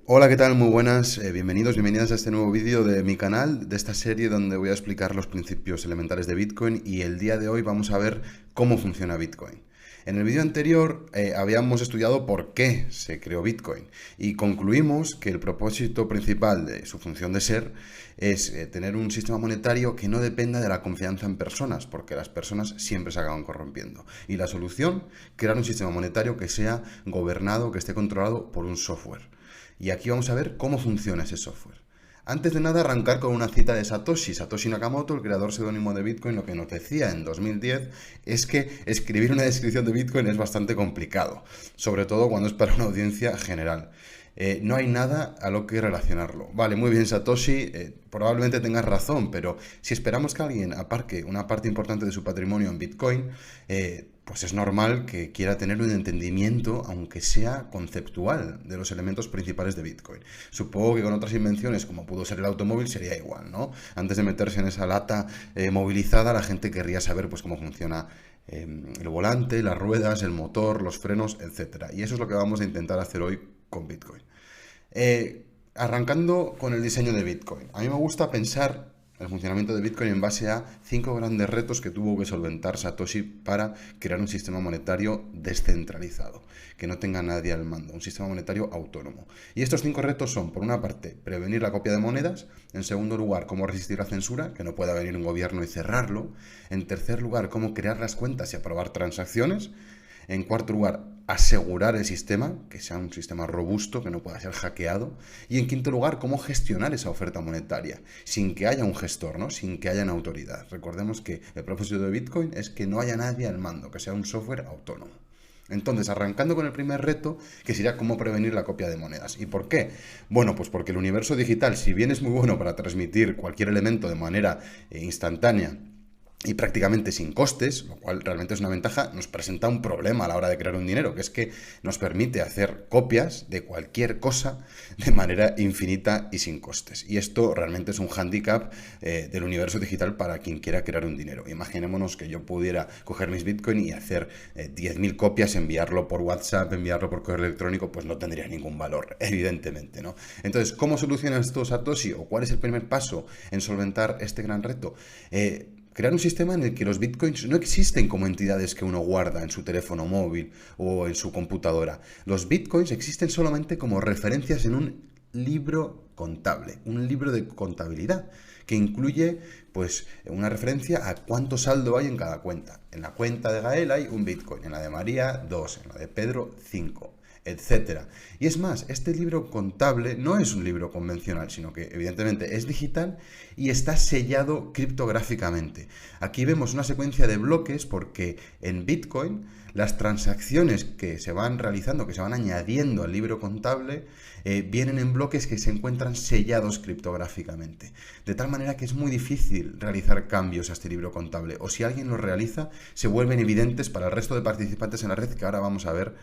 Hola, ¿qué tal? Muy buenas, bienvenidos, bienvenidas a este nuevo vídeo de mi canal, de esta serie donde voy a explicar los principios elementales de Bitcoin y el día de hoy vamos a ver cómo funciona Bitcoin. En el vídeo anterior habíamos estudiado por qué se creó Bitcoin y concluimos que el propósito principal de su función de ser es tener un sistema monetario que no dependa de la confianza en personas, porque las personas siempre se acaban corrompiendo. Y la solución, crear un sistema monetario que sea gobernado, que esté controlado por un software. Y aquí vamos a ver cómo funciona ese software. Antes de nada, arrancar con una cita de Satoshi Nakamoto, el creador seudónimo de Bitcoin. Lo que nos decía en 2010 es que escribir una descripción de Bitcoin es bastante complicado, sobre todo cuando es para una audiencia general. No hay nada a lo que relacionarlo. Vale, muy bien, Satoshi, probablemente tengas razón, pero si esperamos que alguien aparque una parte importante de su patrimonio en Bitcoin, pues es normal que quiera tener un entendimiento, aunque sea conceptual, de los elementos principales de Bitcoin. Supongo que con otras invenciones, como pudo ser el automóvil, sería igual, ¿no? Antes de meterse en esa lata movilizada, la gente querría saber pues cómo funciona el volante, las ruedas, el motor, los frenos, etcétera. Y eso es lo que vamos a intentar hacer hoy con Bitcoin. Arrancando con el diseño de Bitcoin. A mí me gusta pensar el funcionamiento de Bitcoin en base a 5 grandes retos que tuvo que solventar Satoshi para crear un sistema monetario descentralizado, que no tenga nadie al mando, un sistema monetario autónomo. Y estos 5 retos son, por una parte, prevenir la copia de monedas; en segundo lugar, cómo resistir la censura, que no pueda venir un gobierno y cerrarlo; en tercer lugar, cómo crear las cuentas y aprobar transacciones; en cuarto lugar, asegurar el sistema, que sea un sistema robusto, que no pueda ser hackeado; y en quinto lugar, cómo gestionar esa oferta monetaria, sin que haya un gestor, ¿no? Sin que haya una autoridad. Recordemos que el propósito de Bitcoin es que no haya nadie al mando, que sea un software autónomo. Entonces, arrancando con el primer reto, que sería cómo prevenir la copia de monedas. ¿Y por qué? Bueno, pues porque el universo digital, si bien es muy bueno para transmitir cualquier elemento de manera instantánea y prácticamente sin costes, lo cual realmente es una ventaja, nos presenta un problema a la hora de crear un dinero, que es que nos permite hacer copias de cualquier cosa de manera infinita y sin costes. Y esto realmente es un hándicap del universo digital para quien quiera crear un dinero. Imaginémonos que yo pudiera coger mis Bitcoin y hacer 10.000 copias, enviarlo por WhatsApp, enviarlo por correo electrónico, pues no tendría ningún valor, evidentemente, ¿no? Entonces, ¿cómo soluciona esto Satoshi? ¿O cuál es el primer paso en solventar este gran reto? Crear un sistema en el que los bitcoins no existen como entidades que uno guarda en su teléfono móvil o en su computadora. Los bitcoins existen solamente como referencias en un libro contable, un libro de contabilidad que incluye pues una referencia a cuánto saldo hay en cada cuenta. En la cuenta de Gael hay un bitcoin, en la de María 2, en la de Pedro 5, etcétera. Y es más, este libro contable no es un libro convencional, sino que evidentemente es digital y está sellado criptográficamente. Aquí vemos una secuencia de bloques porque en Bitcoin las transacciones que se van realizando, que se van añadiendo al libro contable, vienen en bloques que se encuentran sellados criptográficamente. De tal manera que es muy difícil realizar cambios a este libro contable, o si alguien los realiza, se vuelven evidentes para el resto de participantes en la red, que ahora vamos a ver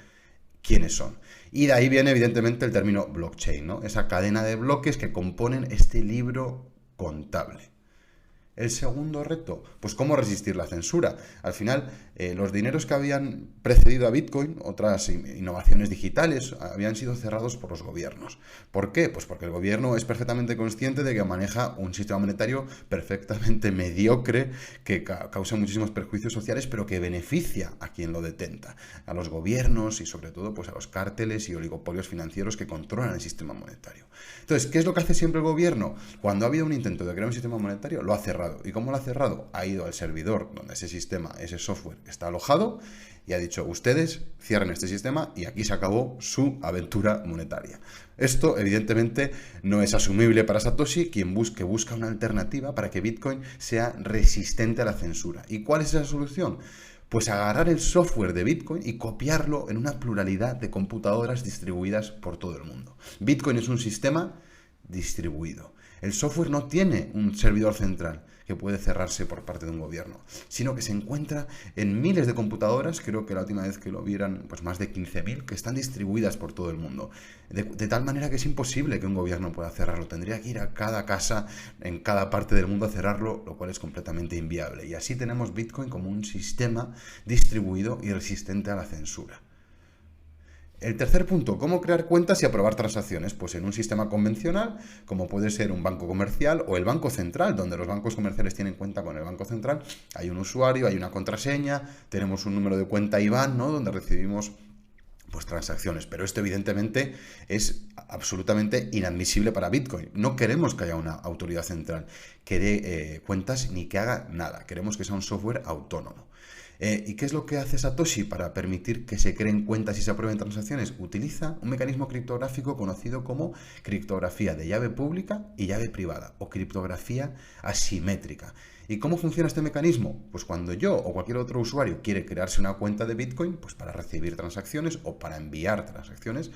quiénes son. Y de ahí viene evidentemente el término blockchain, ¿no? Esa cadena de bloques que componen este libro contable. El segundo reto, pues cómo resistir la censura. Al final, los dineros que habían precedido a Bitcoin, otras innovaciones digitales, habían sido cerrados por los gobiernos. ¿Por qué? Pues porque el gobierno es perfectamente consciente de que maneja un sistema monetario perfectamente mediocre, que causa muchísimos perjuicios sociales, pero que beneficia a quien lo detenta, a los gobiernos y sobre todo pues a los cárteles y oligopolios financieros que controlan el sistema monetario. Entonces, ¿qué es lo que hace siempre el gobierno? Cuando ha habido un intento de crear un sistema monetario, lo ha cerrado. ¿Y cómo lo ha cerrado? Ha ido al servidor donde ese sistema, ese software está alojado y ha dicho, ustedes cierren este sistema y aquí se acabó su aventura monetaria. Esto evidentemente no es asumible para Satoshi, quien busca una alternativa para que Bitcoin sea resistente a la censura. ¿Y cuál es esa solución? Pues agarrar el software de Bitcoin y copiarlo en una pluralidad de computadoras distribuidas por todo el mundo. Bitcoin es un sistema distribuido. El software no tiene un servidor central que puede cerrarse por parte de un gobierno, sino que se encuentra en miles de computadoras. Creo que la última vez que lo vieran, pues más de 15.000, que están distribuidas por todo el mundo. De tal manera que es imposible que un gobierno pueda cerrarlo. Tendría que ir a cada casa en cada parte del mundo a cerrarlo, lo cual es completamente inviable. Y así tenemos Bitcoin como un sistema distribuido y resistente a la censura. El tercer punto, ¿cómo crear cuentas y aprobar transacciones? Pues en un sistema convencional, como puede ser un banco comercial o el Banco Central, donde los bancos comerciales tienen cuenta con el Banco Central, hay un usuario, hay una contraseña, tenemos un número de cuenta IBAN, ¿no? Donde recibimos pues transacciones, pero esto evidentemente es absolutamente inadmisible para Bitcoin. No queremos que haya una autoridad central que dé cuentas ni que haga nada, queremos que sea un software autónomo. ¿Y qué es lo que hace Satoshi para permitir que se creen cuentas y se aprueben transacciones? Utiliza un mecanismo criptográfico conocido como criptografía de llave pública y llave privada, o criptografía asimétrica. ¿Y cómo funciona este mecanismo? Pues cuando yo o cualquier otro usuario quiere crearse una cuenta de Bitcoin, pues para recibir transacciones o para enviar transacciones,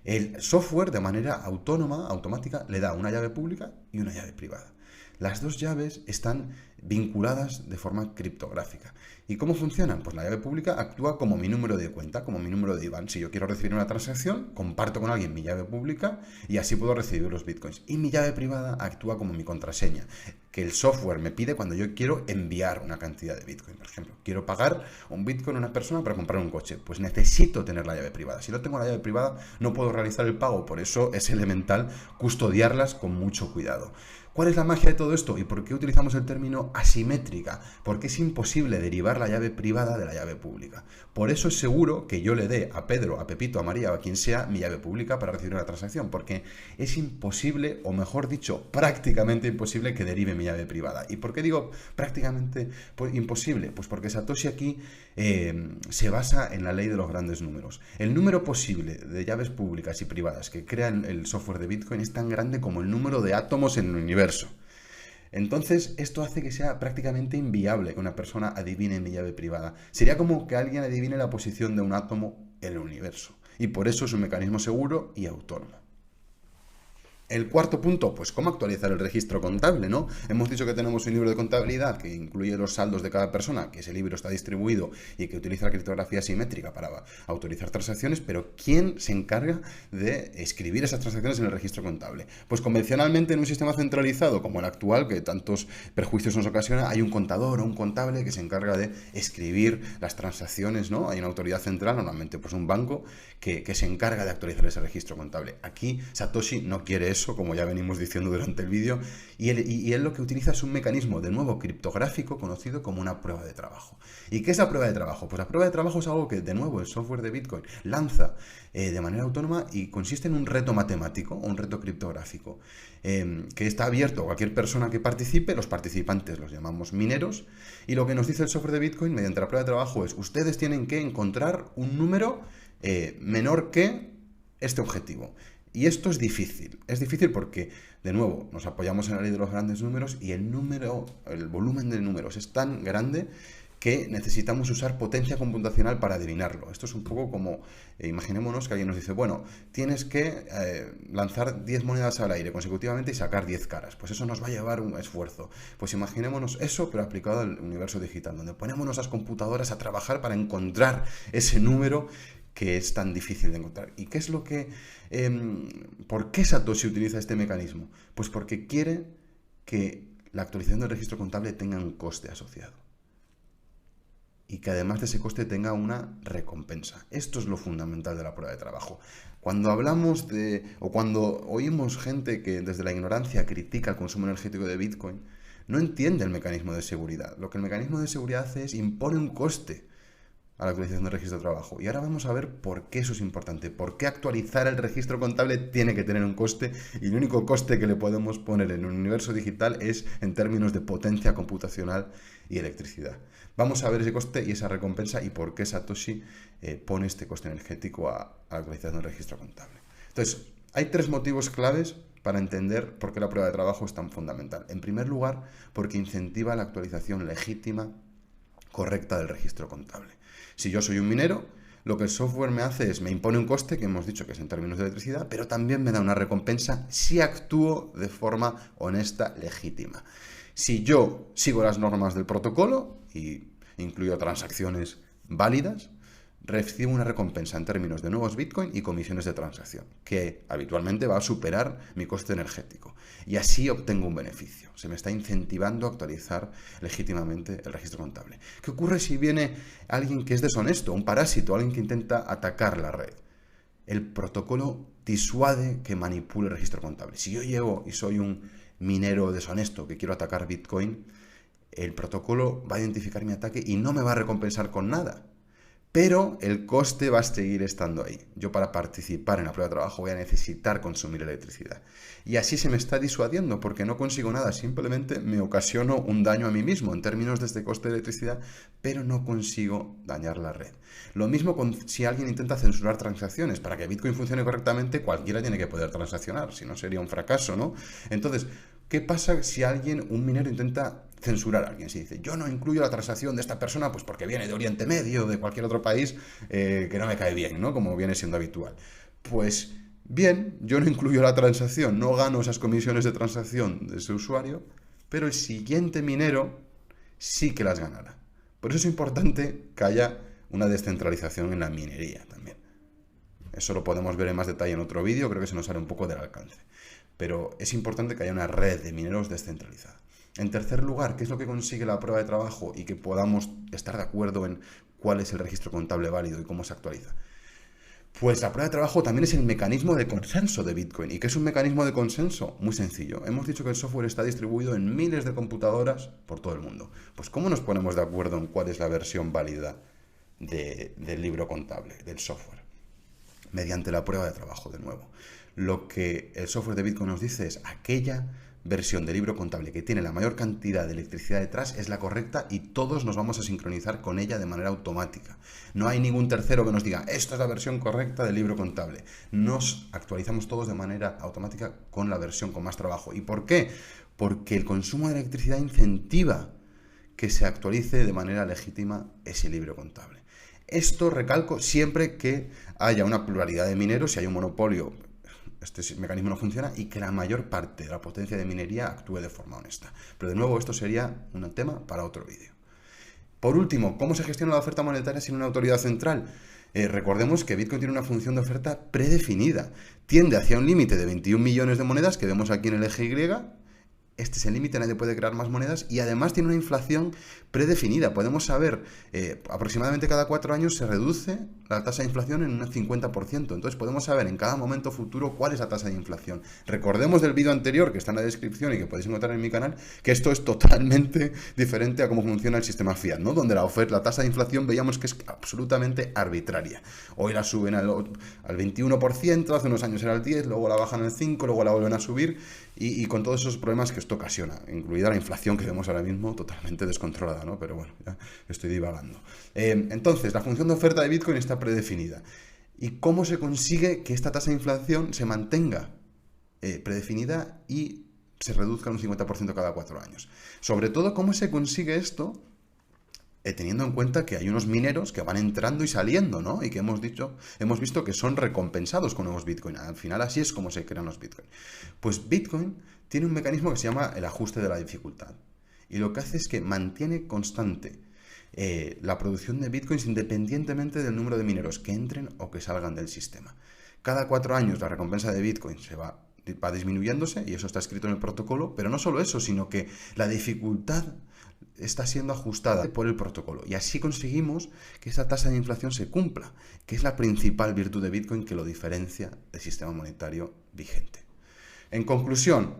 el software de manera autónoma, automática, le da una llave pública y una llave privada. Las dos llaves están vinculadas de forma criptográfica. ¿Y cómo funcionan? Pues la llave pública actúa como mi número de cuenta, como mi número de IBAN. Si yo quiero recibir una transacción, comparto con alguien mi llave pública y así puedo recibir los bitcoins. Y mi llave privada actúa como mi contraseña, que el software me pide cuando yo quiero enviar una cantidad de bitcoin. Por ejemplo, quiero pagar un bitcoin a una persona para comprar un coche. Pues necesito tener la llave privada. Si no tengo la llave privada, no puedo realizar el pago. Por eso es elemental custodiarlas con mucho cuidado. ¿Cuál es la magia de todo esto? ¿Y por qué utilizamos el término asimétrica? Porque es imposible derivar la llave privada de la llave pública. Por eso es seguro que yo le dé a Pedro, a Pepito, a María o a quien sea mi llave pública para recibir una transacción, porque es imposible, o mejor dicho, prácticamente imposible que derive mi llave privada. ¿Y por qué digo prácticamente imposible? Pues porque Satoshi aquí se basa en la ley de los grandes números. El número posible de llaves públicas y privadas que crea el software de Bitcoin es tan grande como el número de átomos en el universo. Entonces, esto hace que sea prácticamente inviable que una persona adivine mi llave privada. Sería como que alguien adivine la posición de un átomo en el universo. Y por eso es un mecanismo seguro y autónomo. El cuarto punto, pues cómo actualizar el registro contable, ¿no? Hemos dicho que tenemos un libro de contabilidad que incluye los saldos de cada persona, que ese libro está distribuido y que utiliza la criptografía simétrica para autorizar transacciones, pero ¿quién se encarga de escribir esas transacciones en el registro contable? Pues convencionalmente en un sistema centralizado como el actual, que tantos perjuicios nos ocasiona, hay un contador o un contable que se encarga de escribir las transacciones, ¿no? Hay una autoridad central, normalmente pues un banco, que se encarga de actualizar ese registro contable. Aquí Satoshi no quiere eso, como ya venimos diciendo durante el vídeo, y él lo que utiliza es un mecanismo de nuevo criptográfico conocido como una prueba de trabajo. ¿Y qué es la prueba de trabajo? Pues la prueba de trabajo es algo que de nuevo el software de Bitcoin lanza de manera autónoma y consiste en un reto matemático o un reto criptográfico que está abierto a cualquier persona que participe. Los participantes los llamamos mineros, y lo que nos dice el software de Bitcoin mediante la prueba de trabajo es: ustedes tienen que encontrar un número menor que este objetivo. Y esto es difícil porque, de nuevo, nos apoyamos en la ley de los grandes números y el volumen de números es tan grande que necesitamos usar potencia computacional para adivinarlo. Esto es un poco como, imaginémonos que alguien nos dice, bueno, tienes que lanzar 10 monedas al aire consecutivamente y sacar 10 caras. Pues eso nos va a llevar un esfuerzo. Pues imaginémonos eso, pero aplicado al universo digital, donde ponemos nuestras computadoras a trabajar para encontrar ese número que es tan difícil de encontrar. ¿Y qué es lo que... ¿por qué Satoshi utiliza este mecanismo? Pues porque quiere que la actualización del registro contable tenga un coste asociado. Y que además de ese coste tenga una recompensa. Esto es lo fundamental de la prueba de trabajo. Cuando hablamos o cuando oímos gente que desde la ignorancia critica el consumo energético de Bitcoin, no entiende el mecanismo de seguridad. Lo que el mecanismo de seguridad hace es impone un coste a la actualización del registro de trabajo. Y ahora vamos a ver por qué eso es importante, por qué actualizar el registro contable tiene que tener un coste, y el único coste que le podemos poner en un universo digital es en términos de potencia computacional y electricidad. Vamos a ver ese coste y esa recompensa y por qué Satoshi pone este coste energético a la actualización del registro contable. Entonces, hay 3 motivos claves para entender por qué la prueba de trabajo es tan fundamental. En primer lugar, porque incentiva la actualización legítima, correcta del registro contable. Si yo soy un minero, lo que el software me hace es, me impone un coste, que hemos dicho que es en términos de electricidad, pero también me da una recompensa si actúo de forma honesta, legítima. Si yo sigo las normas del protocolo y incluyo transacciones válidas, recibo una recompensa en términos de nuevos Bitcoin y comisiones de transacción, que habitualmente va a superar mi coste energético. Y así obtengo un beneficio. Se me está incentivando a actualizar legítimamente el registro contable. ¿Qué ocurre si viene alguien que es deshonesto, un parásito, alguien que intenta atacar la red? el protocolo disuade que manipule el registro contable. Si yo llego y soy un minero deshonesto que quiero atacar Bitcoin, el protocolo va a identificar mi ataque y no me va a recompensar con nada. Pero el coste va a seguir estando ahí. Yo para participar en la prueba de trabajo voy a necesitar consumir electricidad. Y así se me está disuadiendo porque no consigo nada, simplemente me ocasiono un daño a mí mismo en términos de este coste de electricidad, pero no consigo dañar la red. Lo mismo si alguien intenta censurar transacciones. Para que Bitcoin funcione correctamente, cualquiera tiene que poder transaccionar, si no sería un fracaso, ¿no? Entonces, ¿qué pasa si un minero intenta censurar a alguien? Si dice, yo no incluyo la transacción de esta persona, pues porque viene de Oriente Medio o de cualquier otro país que no me cae bien, ¿no? Como viene siendo habitual. Pues bien, yo no incluyo la transacción, no gano esas comisiones de transacción de ese usuario, pero el siguiente minero sí que las ganará. Por eso es importante que haya una descentralización en la minería también. Eso lo podemos ver en más detalle en otro vídeo, creo que se nos sale un poco del alcance. Pero es importante que haya una red de mineros descentralizada. En tercer lugar, ¿qué es lo que consigue la prueba de trabajo y que podamos estar de acuerdo en cuál es el registro contable válido y cómo se actualiza? Pues la prueba de trabajo también es el mecanismo de consenso de Bitcoin. ¿Y qué es un mecanismo de consenso? Muy sencillo. Hemos dicho que el software está distribuido en miles de computadoras por todo el mundo. Pues ¿cómo nos ponemos de acuerdo en cuál es la versión válida del libro contable, del software? Mediante la prueba de trabajo, de nuevo. Lo que el software de Bitcoin nos dice es aquella versión del libro contable que tiene la mayor cantidad de electricidad detrás es la correcta y todos nos vamos a sincronizar con ella de manera automática. No hay ningún tercero que nos diga, esta es la versión correcta del libro contable. Nos actualizamos todos de manera automática con la versión con más trabajo. ¿Y por qué? Porque el consumo de electricidad incentiva que se actualice de manera legítima ese libro contable. Esto, recalco, siempre que haya una pluralidad de mineros, si hay un monopolio, este mecanismo no funciona y que la mayor parte de la potencia de minería actúe de forma honesta. Pero de nuevo, esto sería un tema para otro vídeo. Por último, ¿cómo se gestiona la oferta monetaria sin una autoridad central? Recordemos que Bitcoin tiene una función de oferta predefinida. Tiende hacia un límite de 21 millones de monedas que vemos aquí en el eje Y. Este es el límite, nadie puede crear más monedas y además tiene una inflación predefinida. Podemos saber, aproximadamente cada 4 años se reduce la tasa de inflación en un 50%. Entonces podemos saber en cada momento futuro cuál es la tasa de inflación. Recordemos del vídeo anterior que está en la descripción y que podéis encontrar en mi canal, que esto es totalmente diferente a cómo funciona el sistema fiat, ¿no? Donde la tasa de inflación veíamos que es absolutamente arbitraria. Hoy la suben al 21%, hace unos años era el 10%, luego la bajan al 5%, luego la vuelven a subir y con todos esos problemas que esto ocasiona, incluida la inflación que vemos ahora mismo totalmente descontrolada, ¿no? Pero bueno, ya estoy divagando. Entonces, la función de oferta de Bitcoin está predefinida. ¿Y cómo se consigue que esta tasa de inflación se mantenga predefinida y se reduzca un 50% cada 4 años? Sobre todo, ¿cómo se consigue esto? Teniendo en cuenta que hay unos mineros que van entrando y saliendo, ¿no? Y que hemos visto que son recompensados con nuevos Bitcoin. Al final así es como se crean los Bitcoin. Pues Bitcoin tiene un mecanismo que se llama el ajuste de la dificultad. Y lo que hace es que mantiene constante la producción de Bitcoins independientemente del número de mineros que entren o que salgan del sistema. Cada 4 años la recompensa de Bitcoin va disminuyéndose y eso está escrito en el protocolo, pero no solo eso, sino que la dificultad está siendo ajustada por el protocolo y así conseguimos que esa tasa de inflación se cumpla, que es la principal virtud de Bitcoin que lo diferencia del sistema monetario vigente. En conclusión,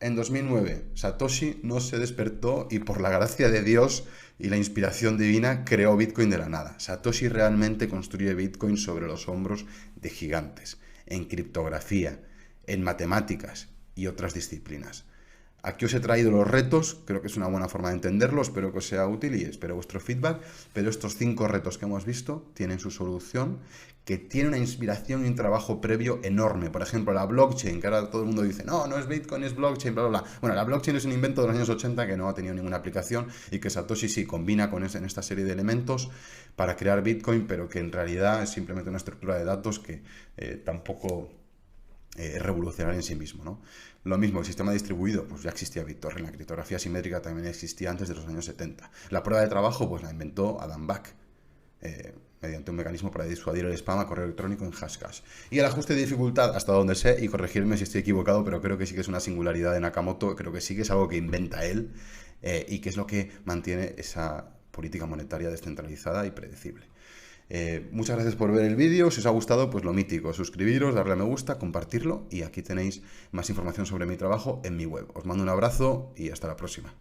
en 2009 Satoshi no se despertó y por la gracia de Dios y la inspiración divina creó Bitcoin de la nada. Satoshi realmente construye Bitcoin sobre los hombros de gigantes, en criptografía, en matemáticas y otras disciplinas. Aquí os he traído los retos, creo que es una buena forma de entenderlo, espero que os sea útil y espero vuestro feedback, pero estos 5 retos que hemos visto tienen su solución, que tiene una inspiración y un trabajo previo enorme. Por ejemplo, la blockchain, que ahora todo el mundo dice, no, no es Bitcoin, es blockchain, bla, bla, bla. Bueno, la blockchain es un invento de los años 80 que no ha tenido ninguna aplicación y que Satoshi sí combina en esta serie de elementos para crear Bitcoin, pero que en realidad es simplemente una estructura de datos que tampoco es revolucionario en sí mismo, ¿no? Lo mismo, el sistema distribuido, pues ya existía BitTorrent, la criptografía simétrica también existía antes de los años 70. La prueba de trabajo, pues la inventó Adam Back, mediante un mecanismo para disuadir el spam a correo electrónico en Hashcash. Y el ajuste de dificultad, hasta donde sé, y corregirme si estoy equivocado, pero creo que sí que es una singularidad de Nakamoto, creo que sí que es algo que inventa él, y que es lo que mantiene esa política monetaria descentralizada y predecible. Muchas gracias por ver el vídeo. Si os ha gustado, pues lo mítico, suscribiros, darle a me gusta, compartirlo y aquí tenéis más información sobre mi trabajo en mi web. Os mando un abrazo y hasta la próxima.